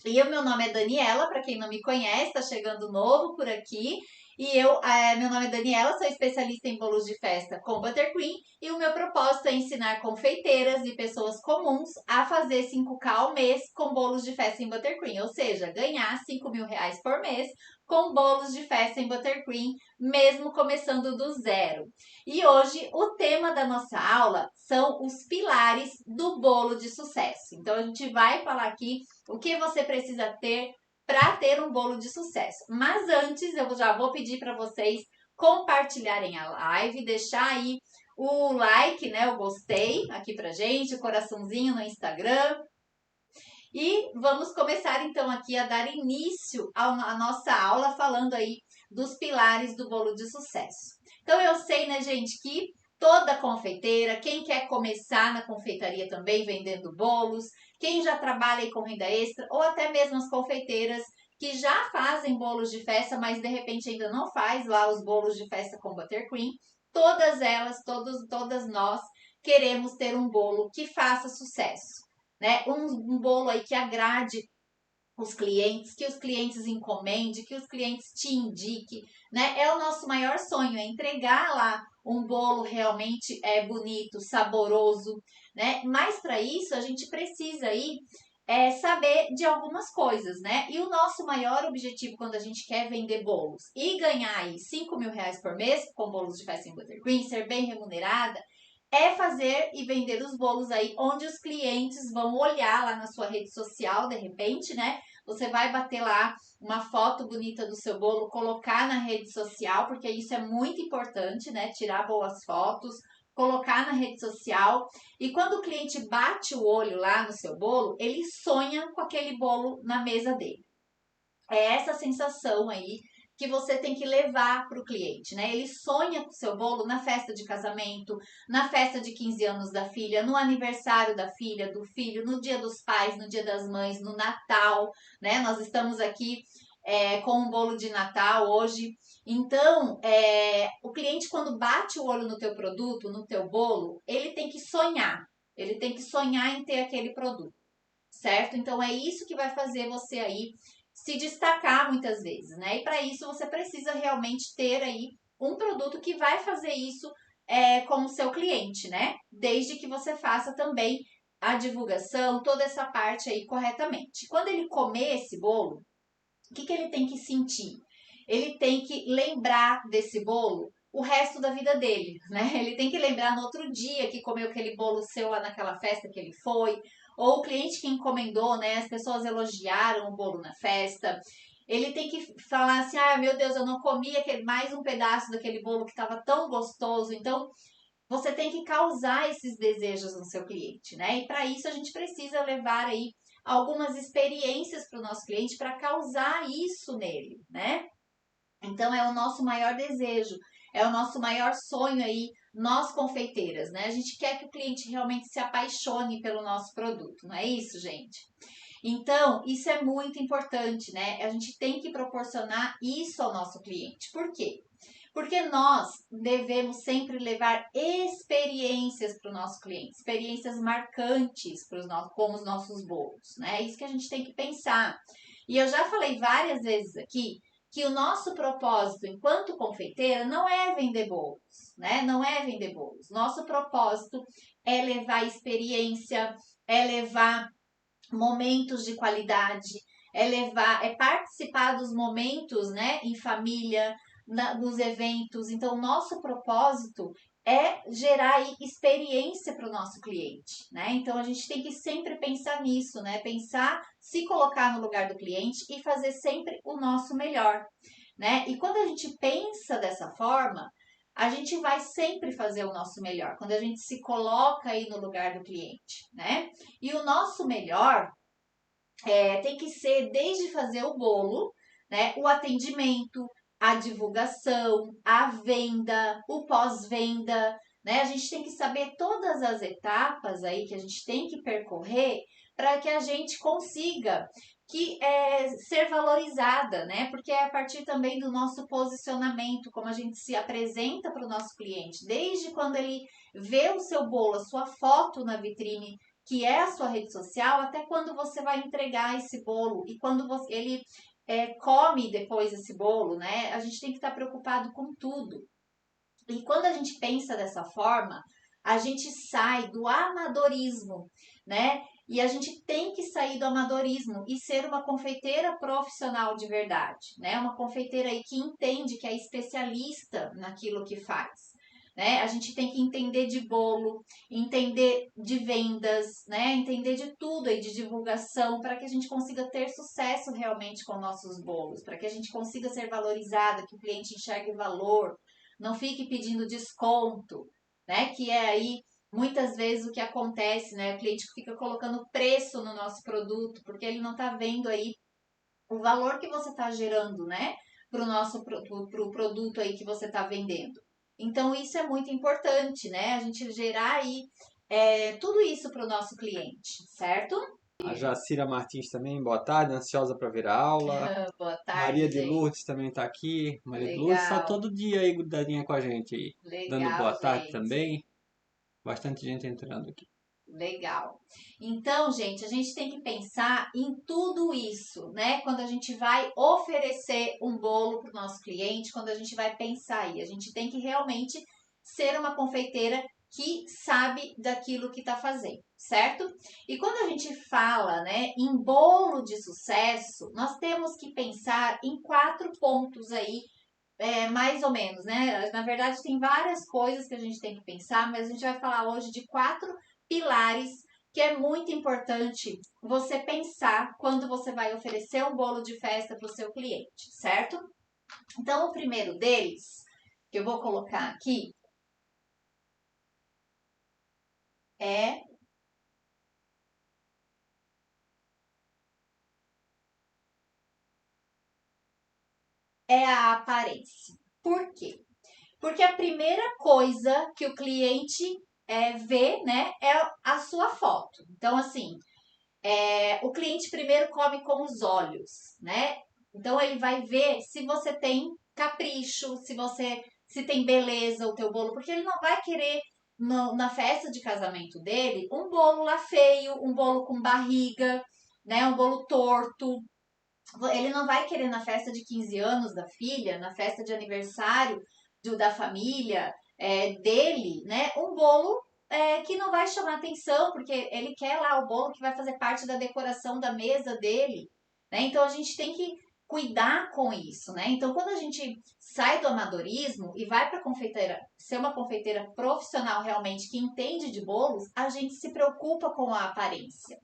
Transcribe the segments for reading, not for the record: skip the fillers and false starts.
E o meu nome é Daniela, para quem não me conhece, está chegando novo por aqui. E meu nome é Daniela, sou especialista em bolos de festa com Buttercream e o meu propósito é ensinar confeiteiras e pessoas comuns a fazer 5K ao mês com bolos de festa em Buttercream, ou seja, ganhar R$ 5.000 por mês com bolos de festa em Buttercream, mesmo começando do zero. E hoje o tema da nossa aula são os pilares do bolo de sucesso. Então a gente vai falar aqui o que você precisa ter para ter um bolo de sucesso. Mas antes, eu já vou pedir para vocês compartilharem a live, deixar aí o like, né, o gostei aqui pra gente, o coraçãozinho no Instagram. E vamos começar então aqui a dar início à nossa aula falando aí dos pilares do bolo de sucesso. Então eu sei, né, gente, que toda confeiteira, quem quer começar na confeitaria também vendendo bolos, quem já trabalha aí com renda extra, ou até mesmo as confeiteiras que já fazem bolos de festa, mas de repente ainda não faz lá os bolos de festa com buttercream, todas elas, todas nós queremos ter um bolo que faça sucesso, né? Um bolo aí que agrade os clientes, que os clientes encomendem, que os clientes te indiquem, né? É o nosso maior sonho, é entregar lá um bolo realmente bonito, saboroso, né? Mas para isso a gente precisa aí saber de algumas coisas, né? E o nosso maior objetivo quando a gente quer vender bolos e ganhar aí R$ 5.000 por mês com bolos de festa em buttercream, ser bem remunerada, é fazer e vender os bolos aí onde os clientes vão olhar lá na sua rede social, de repente, né? Você vai bater lá uma foto bonita do seu bolo, colocar na rede social, porque isso é muito importante, né? Tirar boas fotos, colocar na rede social. E quando o cliente bate o olho lá no seu bolo, ele sonha com aquele bolo na mesa dele. É essa sensação aí que você tem que levar para o cliente, né? Ele sonha com o seu bolo na festa de casamento, na festa de 15 anos da filha, no aniversário da filha, do filho, no dia dos pais, no dia das mães, no Natal, né? Nós estamos aqui com um bolo de Natal hoje. Então, o cliente quando bate o olho no teu produto, no teu bolo, ele tem que sonhar. Ele tem que sonhar em ter aquele produto, certo? Então é isso que vai fazer você aí se destacar muitas vezes, né? E para isso você precisa realmente ter aí um produto que vai fazer isso com o seu cliente, né? Desde que você faça também a divulgação, toda essa parte aí corretamente. Quando ele comer esse bolo, o que ele tem que sentir? Ele tem que lembrar desse bolo o resto da vida dele, né? Ele tem que lembrar no outro dia que comeu aquele bolo seu lá naquela festa que ele foi, ou o cliente que encomendou, né? As pessoas elogiaram o bolo na festa. Ele tem que falar assim: ah, meu Deus, eu não comi mais um pedaço daquele bolo que estava tão gostoso. Então, você tem que causar esses desejos no seu cliente, né? E para isso a gente precisa levar aí algumas experiências para o nosso cliente para causar isso nele, né? Então é o nosso maior desejo, é o nosso maior sonho aí, nós confeiteiras, né? A gente quer que o cliente realmente se apaixone pelo nosso produto, não é isso, gente? Então, isso é muito importante, né? A gente tem que proporcionar isso ao nosso cliente. Por quê? Porque nós devemos sempre levar experiências para o nosso cliente, experiências marcantes com os nossos bolos, né? É isso que a gente tem que pensar. E eu já falei várias vezes aqui que o nosso propósito enquanto confeiteira não é vender bolos, né? Não é vender bolos. Nosso propósito é levar experiência, é levar momentos de qualidade, é participar dos momentos, né, em família, nos eventos. Então, nosso propósito é gerar experiência para o nosso cliente, né? Então, a gente tem que sempre pensar nisso, né? Pensar, se colocar no lugar do cliente e fazer sempre o nosso melhor, né? E quando a gente pensa dessa forma, a gente vai sempre fazer o nosso melhor, quando a gente se coloca aí no lugar do cliente, né? E o nosso melhor tem que ser desde fazer o bolo, né? O atendimento, a divulgação, a venda, o pós-venda, né? A gente tem que saber todas as etapas aí que a gente tem que percorrer para que a gente consiga ser valorizada, né? Porque é a partir também do nosso posicionamento, como a gente se apresenta para o nosso cliente, desde quando ele vê o seu bolo, a sua foto na vitrine que é a sua rede social, até quando você vai entregar esse bolo e quando ele come depois esse bolo, né? A gente tem que estar preocupado com tudo. E quando a gente pensa dessa forma, a gente sai do amadorismo, né? E a gente tem que sair do amadorismo e ser uma confeiteira profissional de verdade, né? Uma confeiteira aí que entende, que é especialista naquilo que faz. Né? A gente tem que entender de bolo, entender de vendas, né? Entender de tudo aí, de divulgação, para que a gente consiga ter sucesso realmente com nossos bolos, para que a gente consiga ser valorizada, que o cliente enxergue valor, não fique pedindo desconto, né? Que é aí muitas vezes o que acontece, né? O cliente fica colocando preço no nosso produto, porque ele não está vendo aí o valor que você está gerando, né? Para o nosso pro produto aí que você está vendendo. Então, isso é muito importante, né? A gente gerar aí tudo isso para o nosso cliente, certo? A Jacira Martins também, boa tarde, ansiosa para ver a aula. Boa tarde, Maria de gente. Lourdes também está aqui. Maria de Lourdes está Legal, todo dia aí grudadinha com a gente aí, dando legal, boa tarde gente. também. Bastante gente entrando aqui. Legal. Então, gente, a gente tem que pensar em tudo isso, né? Quando a gente vai oferecer um bolo para o nosso cliente, quando a gente vai pensar aí, a gente tem que realmente ser uma confeiteira que sabe daquilo que está fazendo, certo? E quando a gente fala, né, em bolo de sucesso, nós temos que pensar em 4 pontos aí, mais ou menos, né? Na verdade, tem várias coisas que a gente tem que pensar, mas a gente vai falar hoje de 4 pilares que é muito importante você pensar quando você vai oferecer um bolo de festa para o seu cliente, certo? Então, o primeiro deles, que eu vou colocar aqui, é, é a aparência. Por quê? Porque a primeira coisa que o cliente vê, né, é a sua foto. Então, assim, o cliente primeiro come com os olhos, né? Então ele vai ver se você tem capricho, se tem beleza o teu bolo, porque ele não vai querer na festa de casamento dele um bolo lá feio, um bolo com barriga, né? Um bolo torto. Ele não vai querer na festa de 15 anos da filha, na festa de aniversário da família dele, né? Um bolo que não vai chamar atenção, porque ele quer lá o bolo que vai fazer parte da decoração da mesa dele, né? Então a gente tem que cuidar com isso, né? Então quando a gente sai do amadorismo e vai para confeiteira, ser uma confeiteira profissional realmente que entende de bolos, a gente se preocupa com a aparência,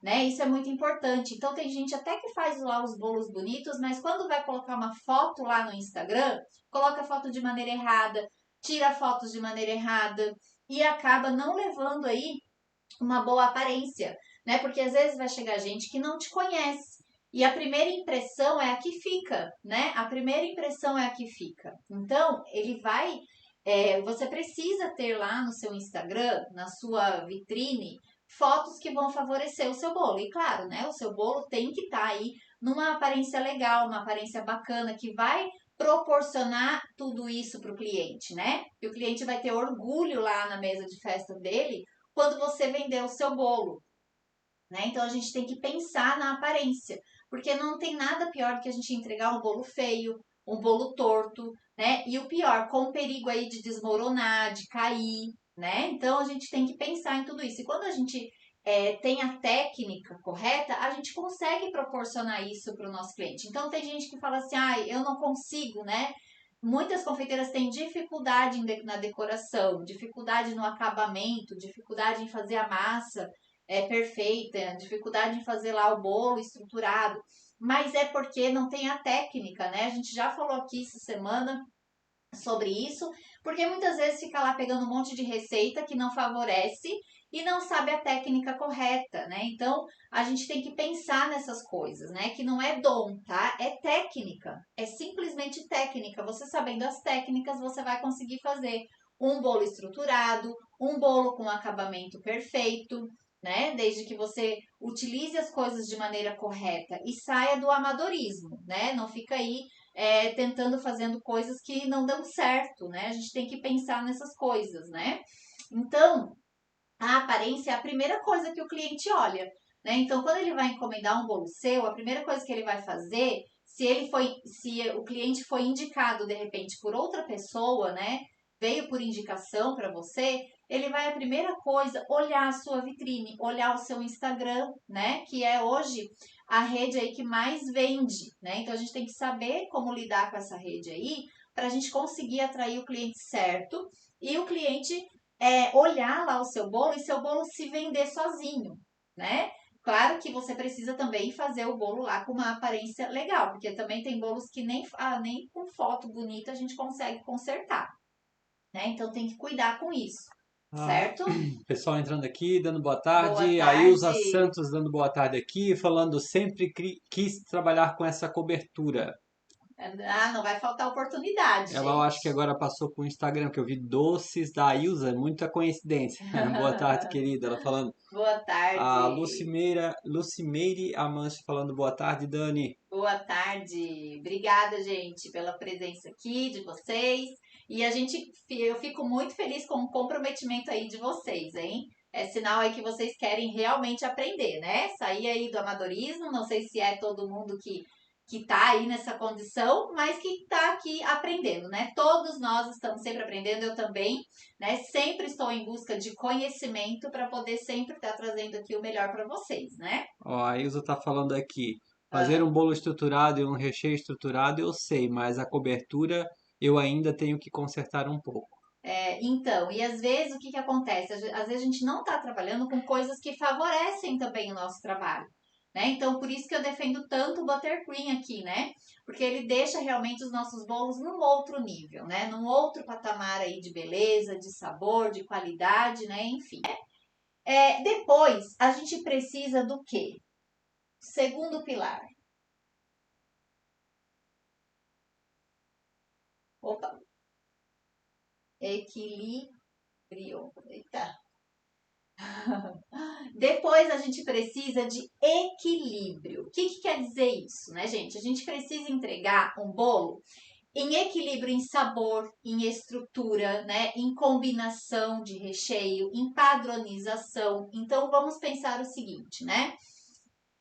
né? Isso é muito importante. Então tem gente até que faz lá os bolos bonitos, mas quando vai colocar uma foto lá no Instagram, coloca a foto de maneira errada, tira fotos de maneira errada e acaba não levando aí uma boa aparência, né? Porque às vezes vai chegar gente que não te conhece. E a primeira impressão é a que fica, né? A primeira impressão é a que fica. Então, ele vai. Você precisa ter lá no seu Instagram, na sua vitrine, fotos que vão favorecer o seu bolo. E claro, né? O seu bolo tem que estar aí numa aparência legal, uma aparência bacana, que vai proporcionar tudo isso para o cliente, né? E o cliente vai ter orgulho lá na mesa de festa dele quando você vender o seu bolo, né? Então a gente tem que pensar na aparência, porque não tem nada pior do que a gente entregar um bolo feio, um bolo torto, né? E o pior, com o perigo aí de desmoronar, de cair, né? Então a gente tem que pensar em tudo isso. E quando a gente tem a técnica correta, a gente consegue proporcionar isso para o nosso cliente. Então tem gente que fala assim, ah, eu não consigo, né? Muitas confeiteiras têm dificuldade na decoração, dificuldade no acabamento, dificuldade em fazer a massa perfeita, dificuldade em fazer lá o bolo estruturado, mas é porque não tem a técnica, né? A gente já falou aqui essa semana sobre isso, porque muitas vezes fica lá pegando um monte de receita que não favorece e não sabe a técnica correta, né? Então a gente tem que pensar nessas coisas, né? Que não é dom, tá? É técnica, é simplesmente técnica. Você sabendo as técnicas, você vai conseguir fazer um bolo estruturado, um bolo com acabamento perfeito, né? Desde que você utilize as coisas de maneira correta e saia do amadorismo, né? Não fica aí tentando fazendo coisas que não dão certo, né? A gente tem que pensar nessas coisas, né? Então, a aparência é a primeira coisa que o cliente olha, né? Então, quando ele vai encomendar um bolo seu, a primeira coisa que ele vai fazer, se o cliente foi indicado de repente por outra pessoa, né? Veio por indicação para você, ele vai a primeira coisa olhar a sua vitrine, olhar o seu Instagram, né? Que é hoje a rede aí que mais vende, né? Então a gente tem que saber como lidar com essa rede aí para a gente conseguir atrair o cliente certo e o cliente olhar lá o seu bolo e seu bolo se vender sozinho, né? Claro que você precisa também fazer o bolo lá com uma aparência legal, porque também tem bolos que nem com foto bonita a gente consegue consertar, né? Então tem que cuidar com isso, Ah, certo? pessoal entrando aqui, dando boa Boa tarde. A Ilza tarde. Santos dando boa tarde aqui, falando sempre quis trabalhar com essa cobertura. Ah, não vai faltar oportunidade, Ela, eu acho que gente. agora passou para o Instagram, que eu vi doces da Ilza, muita coincidência. Boa tarde, querida. Ela falando. Boa A tarde. Lucimeire Amâncio falando boa tarde, Dani. Boa tarde. Obrigada, gente, pela presença aqui de vocês. E eu fico muito feliz com o comprometimento aí de vocês, hein? É sinal aí que vocês querem realmente aprender, né? Sair aí do amadorismo, não sei se é todo mundo que tá aí nessa condição, mas que tá aqui aprendendo, né? Todos nós estamos sempre aprendendo, eu também, né? Sempre estou em busca de conhecimento para poder sempre estar trazendo aqui o melhor para vocês, né? Ó, a Ilza tá falando aqui. Fazer Ah. um bolo estruturado e um recheio estruturado eu sei, mas a cobertura eu ainda tenho que consertar um pouco. Então, e às vezes o que acontece? Às vezes a gente não está trabalhando com coisas que favorecem também o nosso trabalho, né? Então, por isso que eu defendo tanto o buttercream aqui, né? Porque ele deixa realmente os nossos bolos num outro nível, né? Num outro patamar aí de beleza, de sabor, de qualidade, né? Enfim. Depois, a gente precisa do quê? Segundo pilar. Opa, equilíbrio. Eita. Depois a gente precisa de equilíbrio. O que quer dizer isso, né, gente? A gente precisa entregar um bolo em equilíbrio em sabor, em estrutura, né, em combinação de recheio, em padronização. Então vamos pensar o seguinte, né?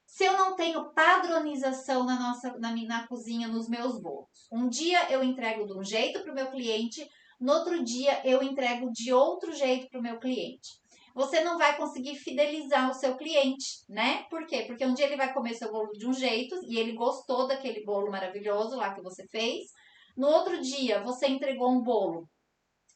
Se eu não tenho padronização na cozinha, nos meus bolos, um dia eu entrego de um jeito para o meu cliente, no outro dia eu entrego de outro jeito para o meu cliente. Você não vai conseguir fidelizar o seu cliente, né? Por quê? Porque um dia ele vai comer seu bolo de um jeito e ele gostou daquele bolo maravilhoso lá que você fez. No outro dia você entregou um bolo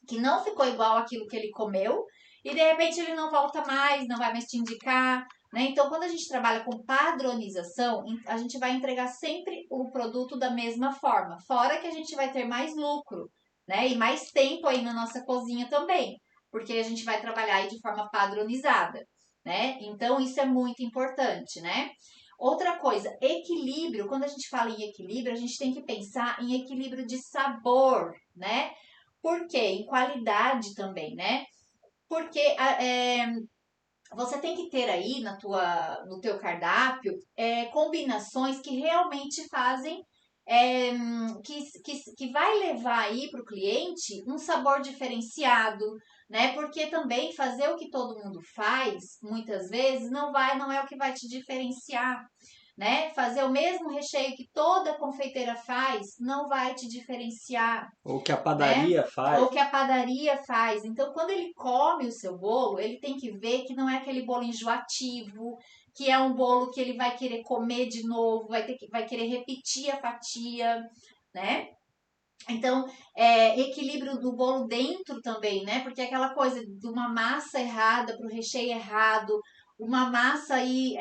que não ficou igual àquilo que ele comeu e de repente ele não volta mais, não vai mais te indicar, né? Então, quando a gente trabalha com padronização, a gente vai entregar sempre o produto da mesma forma, fora que a gente vai ter mais lucro, né? E mais tempo aí na nossa cozinha também, porque a gente vai trabalhar aí de forma padronizada, né? Então, isso é muito importante, né? Outra coisa, equilíbrio. Quando a gente fala em equilíbrio, a gente tem que pensar em equilíbrio de sabor, né? Por quê? Em qualidade também, né? Porque você tem que ter aí no teu cardápio combinações que realmente fazem que vai levar aí para o cliente um sabor diferenciado, né? Porque também fazer o que todo mundo faz, muitas vezes, não é o que vai te diferenciar, né? Fazer o mesmo recheio que toda confeiteira faz não vai te diferenciar, Ou que a né? padaria faz. Ou que a padaria faz. Então, quando ele come o seu bolo, ele tem que ver que não é aquele bolo enjoativo, que é um bolo que ele vai querer comer de novo, vai querer repetir a fatia, né? Então, equilíbrio do bolo dentro também, né? Porque aquela coisa de uma massa errada para o recheio errado, uma massa aí,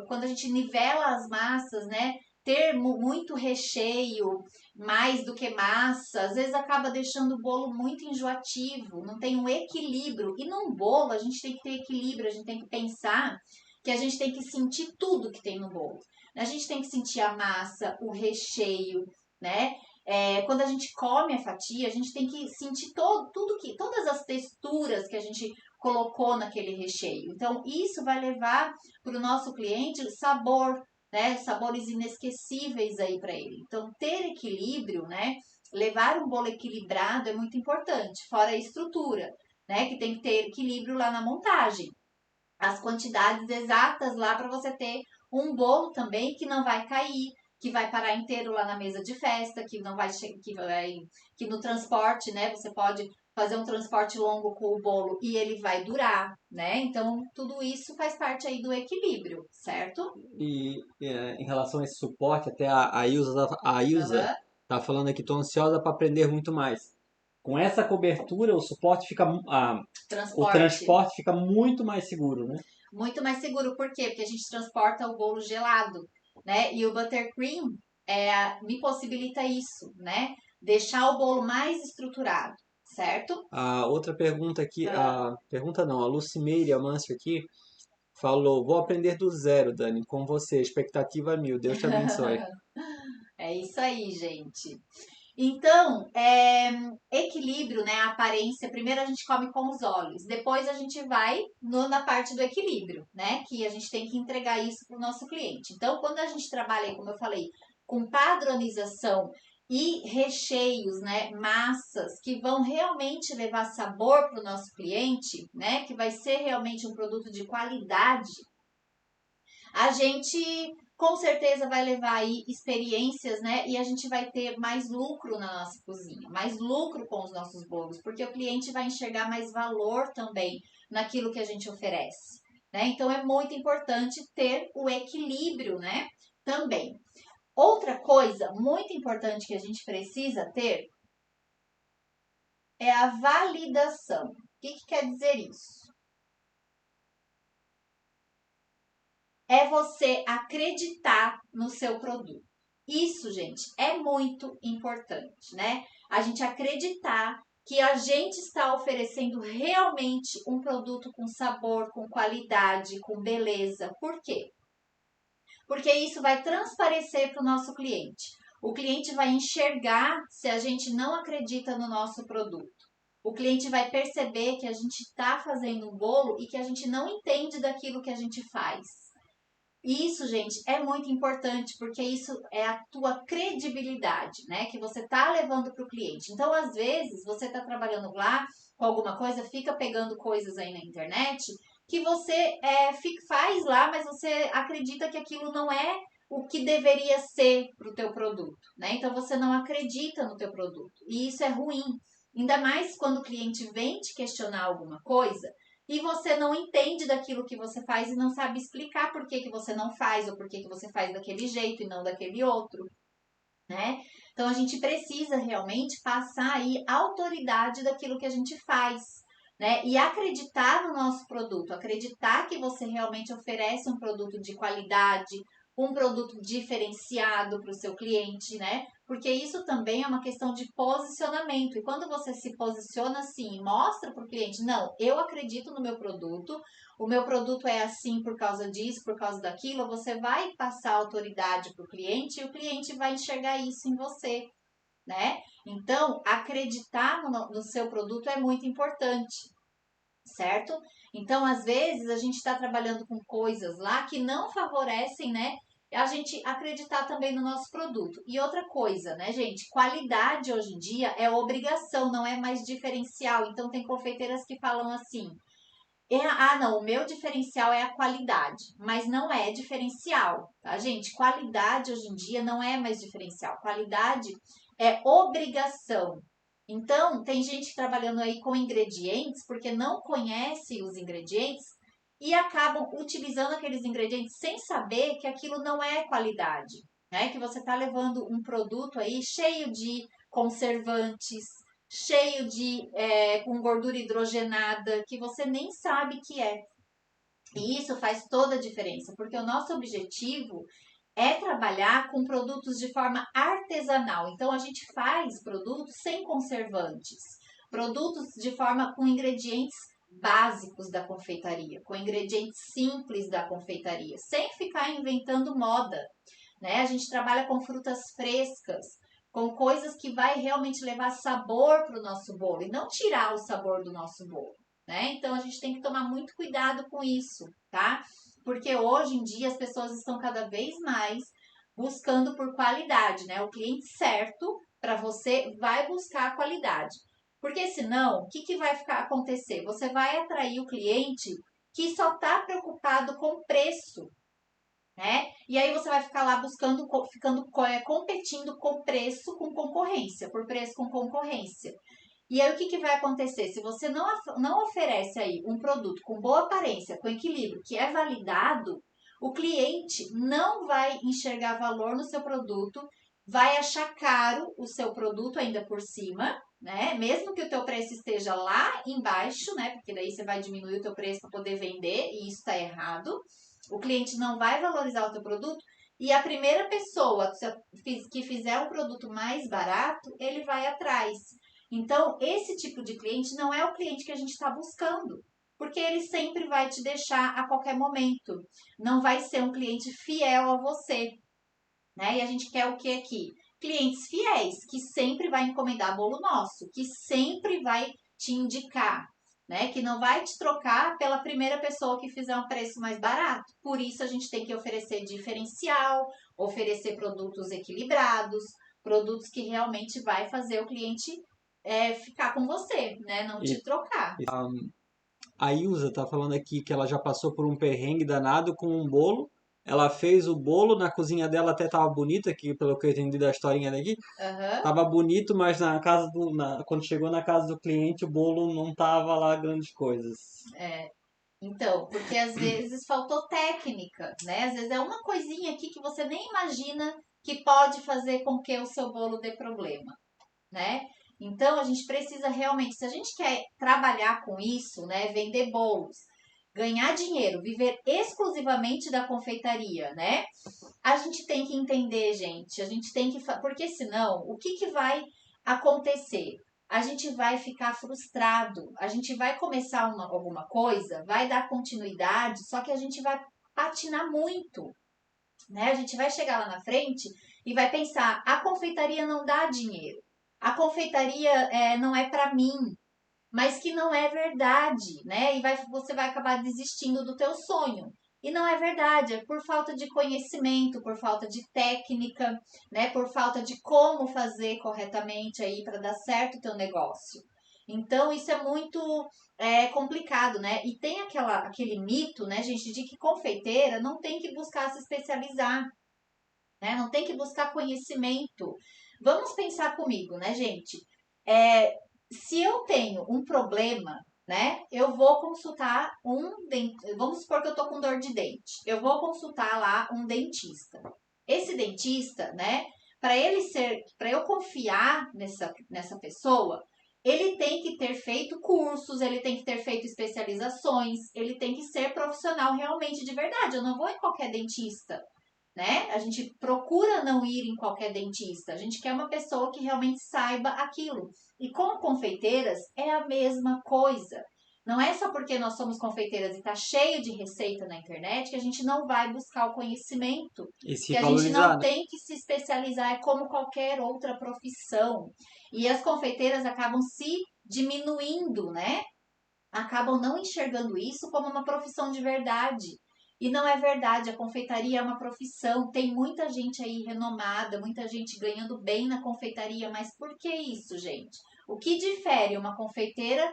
quando a gente nivela as massas, né? Ter muito recheio, mais do que massa, às vezes acaba deixando o bolo muito enjoativo, não tem um equilíbrio. E num bolo a gente tem que ter equilíbrio, a gente tem que pensar que a gente tem que sentir tudo que tem no bolo. A gente tem que sentir a massa, o recheio, né? Quando a gente come a fatia, a gente tem que sentir todas as texturas que a gente colocou naquele recheio. Então, isso vai levar para o nosso cliente sabor, né? Sabores inesquecíveis aí para ele. Então, ter equilíbrio, né? Levar um bolo equilibrado é muito importante, fora a estrutura. né? Que tem que ter equilíbrio lá na montagem. As quantidades exatas lá para você ter um bolo também que não vai cair, que vai parar inteiro lá na mesa de festa, que não vai que no transporte, né, você pode fazer um transporte longo com o bolo e ele vai durar, né? Então, tudo isso faz parte aí do equilíbrio, certo? E em relação a esse suporte, até a Ilza Aham. tá falando aqui, tô ansiosa para aprender muito mais. Com essa cobertura, o Transporte. transporte fica muito mais seguro, né? Muito mais seguro, por quê? Porque a gente transporta o bolo gelado, né? E o buttercream me possibilita isso, né? Deixar o bolo mais estruturado, certo? A outra pergunta aqui, Ah. a Lucimeire Amâncio aqui falou, vou aprender do zero, Dani, com você, expectativa mil, Deus te abençoe. É isso aí, gente. Então, equilíbrio, né? A aparência, primeiro a gente come com os olhos, depois a gente vai na parte do equilíbrio, né? Que a gente tem que entregar isso para o nosso cliente. Então, quando a gente trabalha, como eu falei, com padronização e recheios, né? Massas que vão realmente levar sabor para o nosso cliente, né? Que vai ser realmente um produto de qualidade, a gente com certeza vai levar aí experiências, né? E a gente vai ter mais lucro na nossa cozinha, mais lucro com os nossos bolos, porque o cliente vai enxergar mais valor também naquilo que a gente oferece, né? Então é muito importante ter o equilíbrio, né? Também. Outra coisa muito importante que a gente precisa ter é a validação. O que quer dizer isso? É você acreditar no seu produto. Isso, gente, é muito importante, né? A gente acreditar que a gente está oferecendo realmente um produto com sabor, com qualidade, com beleza. Por quê? Porque isso vai transparecer para o nosso cliente. O cliente vai enxergar se a gente não acredita no nosso produto. O cliente vai perceber que a gente está fazendo um bolo e que a gente não entende daquilo que a gente faz. E isso, gente, é muito importante porque isso é a tua credibilidade, né? Que você tá levando para o cliente. Então, às vezes, você tá trabalhando lá com alguma coisa, fica pegando coisas aí na internet que você faz lá, mas você acredita que aquilo não é o que deveria ser para o teu produto, né? Então, você não acredita no teu produto. E isso é ruim. Ainda mais quando o cliente vem te questionar alguma coisa e você não entende daquilo que você faz e não sabe explicar por que, que você não faz ou por que, que você faz daquele jeito e não daquele outro, né? Então a gente precisa realmente passar aí a autoridade daquilo que a gente faz, né? E acreditar no nosso produto, acreditar que você realmente oferece um produto de qualidade, um produto diferenciado para o seu cliente, né? Porque isso também é uma questão de posicionamento. E quando você se posiciona assim, mostra para o cliente, não, eu acredito no meu produto, o meu produto é assim por causa disso, por causa daquilo, você vai passar autoridade para o cliente e o cliente vai enxergar isso em você, né? Então, acreditar no seu produto é muito importante, certo? Então, às vezes, a gente está trabalhando com coisas lá que não favorecem, né? A gente acreditar também no nosso produto. E outra coisa, né, gente? Qualidade hoje em dia é obrigação, não é mais diferencial. Então, tem confeiteiras que falam assim: não, o meu diferencial é a qualidade, mas não é diferencial, tá, gente? Qualidade hoje em dia não é mais diferencial. Qualidade é obrigação. Então, tem gente trabalhando aí com ingredientes porque não conhece os ingredientes e acabam utilizando aqueles ingredientes sem saber que aquilo não é qualidade, né? Que você está levando um produto aí cheio de conservantes, cheio de com gordura hidrogenada que você nem sabe que é. E isso faz toda a diferença, porque o nosso objetivo é trabalhar com produtos de forma artesanal. Então a gente faz produtos sem conservantes, produtos de forma com ingredientes básicos da confeitaria, com ingredientes simples da confeitaria, sem ficar inventando moda, né? A gente trabalha com frutas frescas, com coisas que vai realmente levar sabor para o nosso bolo e não tirar o sabor do nosso bolo, né? Então a gente tem que tomar muito cuidado com isso, tá? Porque hoje em dia as pessoas estão cada vez mais buscando por qualidade, né? O cliente certo para você vai buscar a qualidade. Porque senão, o que vai acontecer? Você vai atrair o cliente que só está preocupado com preço, né? E aí você vai ficar lá buscando, competindo com preço com concorrência, por preço com concorrência. E aí o que vai acontecer? Se você não oferece aí um produto com boa aparência, com equilíbrio, que é validado, o cliente não vai enxergar valor no seu produto, vai achar caro o seu produto ainda por cima, né? Mesmo que o teu preço esteja lá embaixo, né? Porque daí você vai diminuir o teu preço para poder vender e isso está errado. O cliente não vai valorizar o teu produto e a primeira pessoa que fizer um produto mais barato, ele vai atrás. Então, esse tipo de cliente não é o cliente que a gente está buscando, porque ele sempre vai te deixar a qualquer momento. Não vai ser um cliente fiel a você, né? E a gente quer o que aqui? Clientes fiéis, que sempre vai encomendar bolo nosso, que sempre vai te indicar, né? Que não vai te trocar pela primeira pessoa que fizer um preço mais barato. Por isso a gente tem que oferecer diferencial, oferecer produtos equilibrados, produtos que realmente vai fazer o cliente ficar com você, né? Não E te trocar. a Ilza tá falando aqui que ela já passou por um perrengue danado com um bolo. Ela fez o bolo na cozinha dela, até tava bonito aqui, pelo que eu entendi da historinha daqui. Aham. Tava bonito, mas quando chegou na casa do cliente, o bolo não tava lá grandes coisas. É. Então, porque às vezes faltou técnica, né? Às vezes é uma coisinha aqui que você nem imagina que pode fazer com que o seu bolo dê problema, né? Então, a gente precisa realmente, se a gente quer trabalhar com isso, né, vender bolos, ganhar dinheiro, viver exclusivamente da confeitaria, né? A gente tem que entender, gente, a gente tem que, porque senão, o que vai acontecer? A gente vai ficar frustrado, a gente vai começar alguma coisa, vai dar continuidade, só que a gente vai patinar muito, né? A gente vai chegar lá na frente e vai pensar: a confeitaria não dá dinheiro, a confeitaria não é para mim, mas que não é verdade, né? E você vai acabar desistindo do teu sonho. E não é verdade, é por falta de conhecimento, por falta de técnica, né? Por falta de como fazer corretamente aí para dar certo o teu negócio. Então, isso é muito complicado, né? E tem aquele mito, né, gente, de que confeiteira não tem que buscar se especializar, né? Não tem que buscar conhecimento. Vamos pensar comigo, né, gente? É, se eu tenho um problema, né, eu vou consultar um dentista. Vamos supor que eu tô com dor de dente. Eu vou consultar lá um dentista. Esse dentista, né, para eu confiar nessa pessoa, ele tem que ter feito cursos, ele tem que ter feito especializações, ele tem que ser profissional realmente de verdade. Eu não vou em qualquer dentista, né? A gente procura não ir em qualquer dentista. A gente quer uma pessoa que realmente saiba aquilo. E com confeiteiras é a mesma coisa. Não é só porque nós somos confeiteiras e está cheio de receita na internet que a gente não vai buscar o conhecimento. E se Que a gente valorizar, não né? tem que se especializar, é como qualquer outra profissão. E as confeiteiras acabam se diminuindo, né? Acabam não enxergando isso como uma profissão de verdade. E não é verdade, a confeitaria é uma profissão. Tem muita gente aí renomada, muita gente ganhando bem na confeitaria, mas por que isso, gente? O que difere uma confeiteira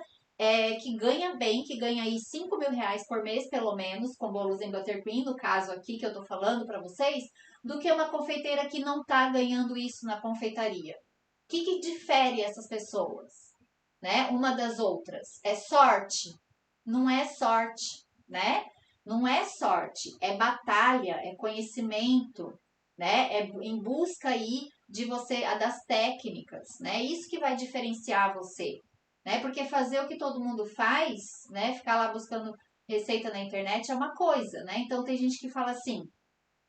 que ganha bem, que ganha aí R$ 5.000 por mês, pelo menos, com bolos em buttercream, no caso aqui que eu tô falando para vocês, do que uma confeiteira que não tá ganhando isso na confeitaria? O que difere essas pessoas, né, uma das outras? É sorte? Não é sorte, né? Não é sorte, é batalha, é conhecimento, né? É em busca aí de você das técnicas, né? Isso que vai diferenciar você, né? Porque fazer o que todo mundo faz, né? Ficar lá buscando receita na internet é uma coisa, né? Então tem gente que fala assim,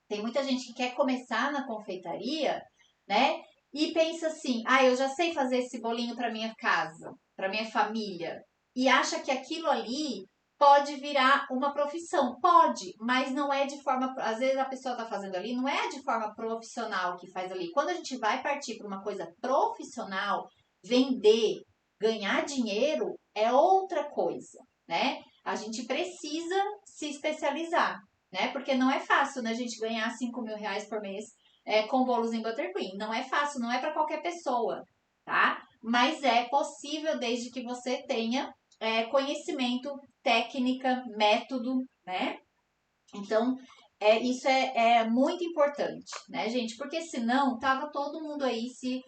tem muita gente que quer começar na confeitaria, né? E pensa assim: "Ah, eu já sei fazer esse bolinho para minha casa, para minha família". E acha que aquilo ali pode virar uma profissão. Pode, mas não é de forma, às vezes a pessoa está fazendo ali, não é de forma profissional que faz ali. Quando a gente vai partir para uma coisa profissional, vender, ganhar dinheiro é outra coisa, né? A gente precisa se especializar, né? Porque não é fácil, né, a gente ganhar R$ 5.000 por mês com bolos em buttercream. Não é fácil, não é para qualquer pessoa, tá? mas é possível desde que você tenha conhecimento, técnica, método, né? Então, isso é muito importante, né, gente? Porque senão tava todo mundo aí se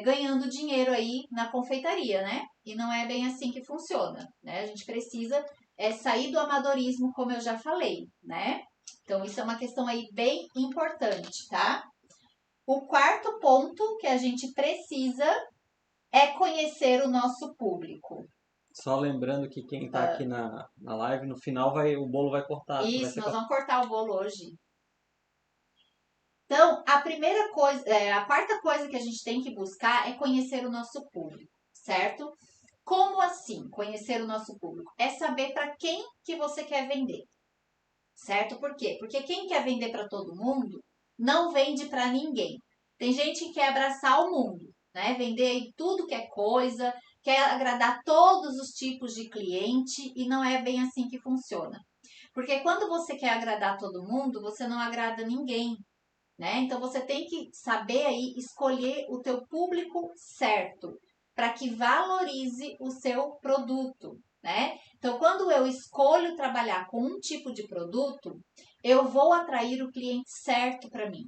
ganhando dinheiro aí na confeitaria, né? E não é bem assim que funciona, né? A gente precisa sair do amadorismo, como eu já falei, né? Então, isso é uma questão aí bem importante, tá? O quarto ponto que a gente precisa é conhecer o nosso público. Só lembrando que quem tá aqui na live, no final o bolo vai cortar, vai Isso, ser nós cortado. vamos cortar o bolo hoje. Então, a primeira coisa, a quarta coisa que a gente tem que buscar é conhecer o nosso público, certo? Como assim conhecer o nosso público? É saber para quem que você quer vender, certo? Por quê? Porque quem quer vender para todo mundo não vende para ninguém. Tem gente que quer abraçar o mundo, né? Vender aí tudo que é coisa, quer agradar todos os tipos de cliente e não é bem assim que funciona. Porque quando você quer agradar todo mundo, você não agrada ninguém, né? Então você tem que saber aí escolher o teu público certo para que valorize o seu produto, né? Então quando eu escolho trabalhar com um tipo de produto, eu vou atrair o cliente certo para mim,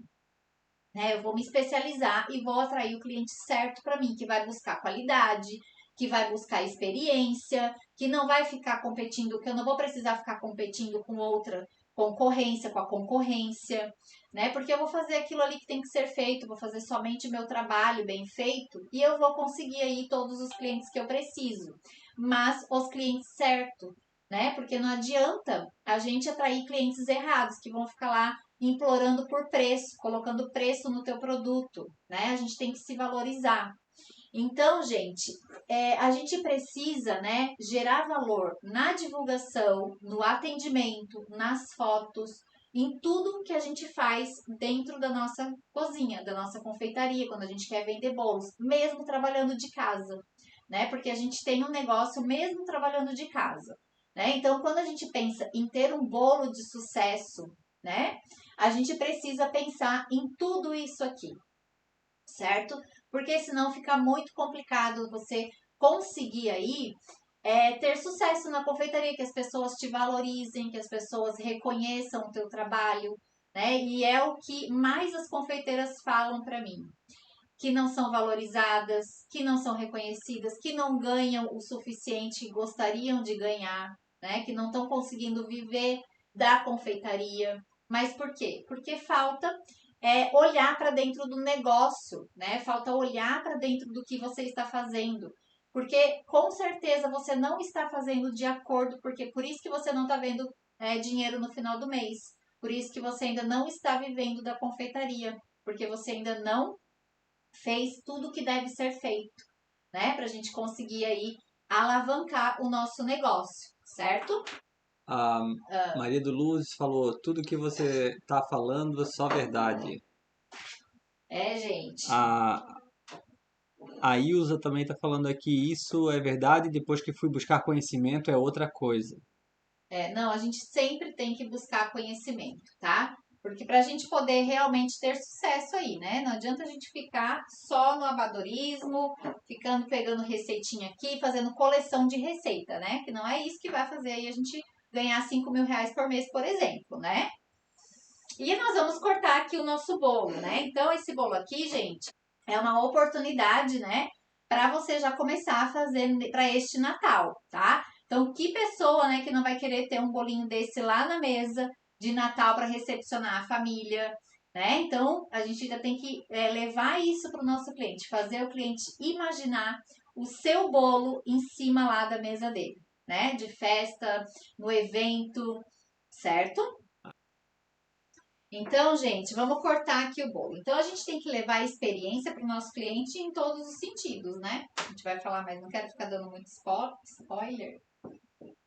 né? Eu vou me especializar e vou atrair o cliente certo para mim, que vai buscar qualidade, que vai buscar experiência, que não vai ficar competindo, que eu não vou precisar ficar competindo com outra concorrência, com a concorrência, né? Porque eu vou fazer aquilo ali que tem que ser feito, vou fazer somente meu trabalho bem feito e eu vou conseguir aí todos os clientes que eu preciso, mas os clientes certos, né? Porque não adianta a gente atrair clientes errados que vão ficar lá implorando por preço, colocando preço no teu produto, né? A gente tem que se valorizar. Então, gente, a gente precisa, né, gerar valor na divulgação, no atendimento, nas fotos, em tudo que a gente faz dentro da nossa cozinha, da nossa confeitaria, quando a gente quer vender bolos, mesmo trabalhando de casa, né? Porque a gente tem um negócio mesmo trabalhando de casa, né? Então, quando a gente pensa em ter um bolo de sucesso, né? A gente precisa pensar em tudo isso aqui, certo? Porque senão fica muito complicado você conseguir aí ter sucesso na confeitaria, que as pessoas te valorizem, que as pessoas reconheçam o teu trabalho, né? E é o que mais as confeiteiras falam para mim, que não são valorizadas, que não são reconhecidas, que não ganham o suficiente que gostariam de ganhar, né? Que não estão conseguindo viver da confeitaria. Mas por quê? Porque falta olhar para dentro do negócio, né? Falta olhar para dentro do que você está fazendo. Porque com certeza você não está fazendo de acordo, porque por isso que você não está vendo dinheiro no final do mês. Por isso que você ainda não está vivendo da confeitaria, porque você ainda não fez tudo o que deve ser feito, né? Para a gente conseguir aí alavancar o nosso negócio, certo? A Maria do Luz falou, tudo que você tá falando é só verdade. Gente. A, a Ilza também tá falando aqui, isso é verdade, depois que fui buscar conhecimento é outra coisa. Não, a gente sempre tem que buscar conhecimento, tá? Porque para a gente poder realmente ter sucesso aí, né? Não adianta a gente ficar só no amadorismo, ficando pegando receitinha aqui, fazendo coleção de receita, né? Que não é isso que vai fazer aí a gente ganhar R$ 5.000 por mês, por exemplo, né? E nós vamos cortar aqui o nosso bolo, né? Então, esse bolo aqui, gente, é uma oportunidade, né? Para você já começar a fazer para este Natal, tá? Então, que pessoa, né, que não vai querer ter um bolinho desse lá na mesa de Natal para recepcionar a família, né? Então, a gente já tem que levar isso para o nosso cliente, fazer o cliente imaginar o seu bolo em cima lá da mesa dele, né? De festa, no evento, certo? Então, gente, vamos cortar aqui o bolo. Então, a gente tem que levar a experiência para o nosso cliente em todos os sentidos, né? A gente vai falar, mas não quero ficar dando muito spoiler.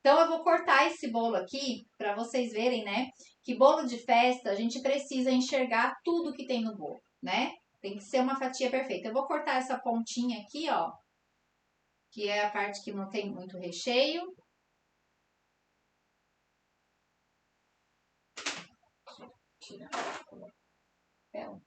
Então, eu vou cortar esse bolo aqui para vocês verem, né? Que bolo de festa a gente precisa enxergar tudo que tem no bolo, né? Tem que ser uma fatia perfeita. Eu vou cortar essa pontinha aqui, ó, que é a parte que não tem muito recheio. Tirar o papel.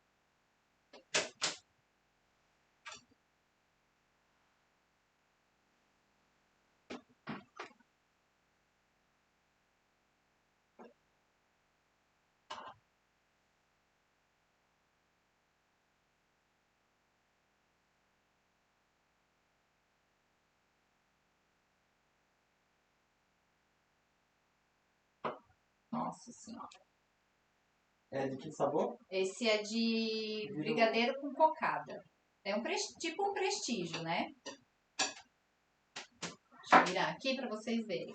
Nossa senhora. É de que sabor? Esse é de brigadeiro com cocada. É tipo um prestígio, né? Deixa eu virar aqui para vocês verem.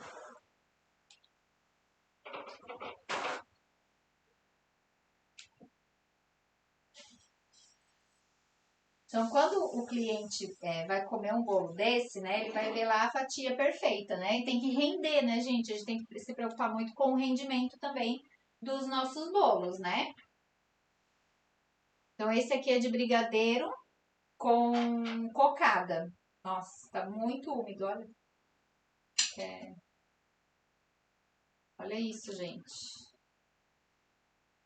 Então, quando o cliente vai comer um bolo desse, né, ele vai ver lá a fatia perfeita, né? E tem que render, né, gente? A gente tem que se preocupar muito com o rendimento também dos nossos bolos, né? Então, esse aqui é de brigadeiro com cocada. Nossa, tá muito úmido, olha. Olha isso, gente.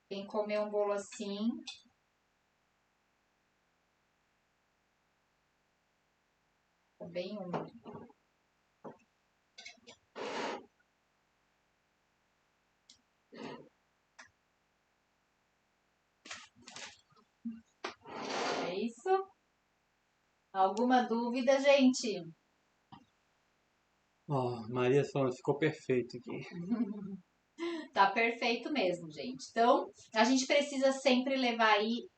Quem comer um bolo assim, tá bem úmido. É isso? Alguma dúvida, gente? Ó, Maria falando, ficou perfeito aqui. Tá perfeito mesmo, gente. Então, a gente precisa sempre levar aí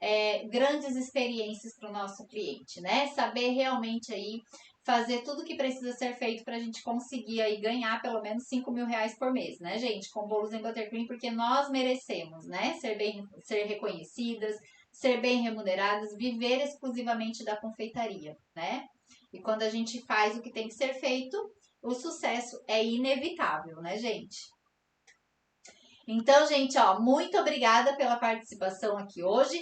grandes experiências para o nosso cliente, né? Saber realmente aí fazer tudo que precisa ser feito para a gente conseguir aí ganhar pelo menos R$ 5.000 por mês, né, gente? Com bolos em Buttercream, porque nós merecemos, né? Ser reconhecidas, ser bem remuneradas, viver exclusivamente da confeitaria, né? E quando a gente faz o que tem que ser feito, o sucesso é inevitável, né, gente? Então, gente, ó, muito obrigada pela participação aqui hoje.